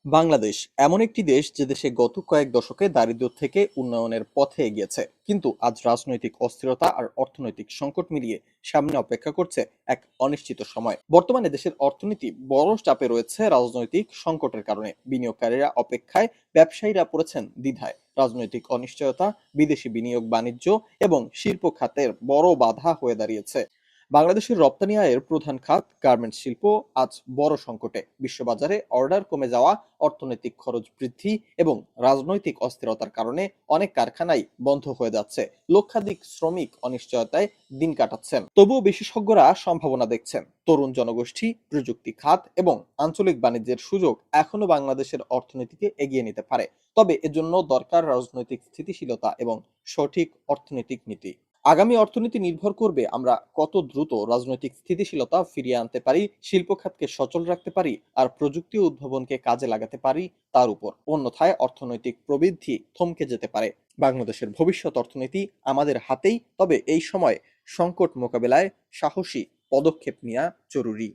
বাংলাদেশ এমন একটি দেশ যে দেশে গত কয়েক দশকে দারিদ্র্য থেকে উন্নয়নের পথে এগিয়েছে, কিন্তু আজ রাজনৈতিক অস্থিরতা আর অর্থনৈতিক সংকট মিলিয়ে সামনে অপেক্ষা করছে এক অনিশ্চিত সময়। বর্তমানে দেশের অর্থনীতি বড় চাপে রয়েছে রাজনৈতিক সংকটের কারণে। বিনিয়োগকারীরা অপেক্ষায়, ব্যবসায়ীরা পড়েছেন দ্বিধায়। রাজনৈতিক অনিশ্চয়তা বিদেশি বিনিয়োগ, বাণিজ্য এবং শিল্প খাতের বড় বাধা হয়ে দাঁড়িয়েছে। বাংলাদেশের রপ্তানি আয়ের প্রধান খাত গার্মেন্টস শিল্প আজ বড় সংকটে। বিশ্ববাজারে অর্ডার কমে যাওয়া, অর্থনৈতিক খরচ বৃদ্ধি এবং রাজনৈতিক অস্থিরতার কারণে অনেক কারখানাই বন্ধ হয়ে যাচ্ছে। লক্ষাধিক শ্রমিক অনিশ্চয়তায় দিন কাটাচ্ছেন। তবুও বিশেষজ্ঞরা সম্ভাবনা দেখছেন। তরুণ জনগোষ্ঠী, প্রযুক্তি খাত এবং আঞ্চলিক বাণিজ্যের সুযোগ এখনো বাংলাদেশের অর্থনীতিকে এগিয়ে নিতে পারে। তবে এজন্য দরকার রাজনৈতিক স্থিতিশীলতা এবং সঠিক অর্থনৈতিক নীতি। আগামী অর্থনীতি নির্ভর করবে আমরা কত দ্রুত রাজনৈতিক স্থিতিশীলতা ফিরিয়ে আনতে পারি, শিল্প খাতকে সচল রাখতে পারি আর প্রযুক্তি ও উদ্ভাবনকে কাজে লাগাতে পারি তার উপর। অন্যথায় অর্থনৈতিক প্রবৃদ্ধি থমকে যেতে পারে। বাংলাদেশের ভবিষ্যৎ অর্থনীতি আমাদের হাতেই, তবে এই সময় সংকট মোকাবেলায় সাহসী পদক্ষেপ নেওয়া জরুরি।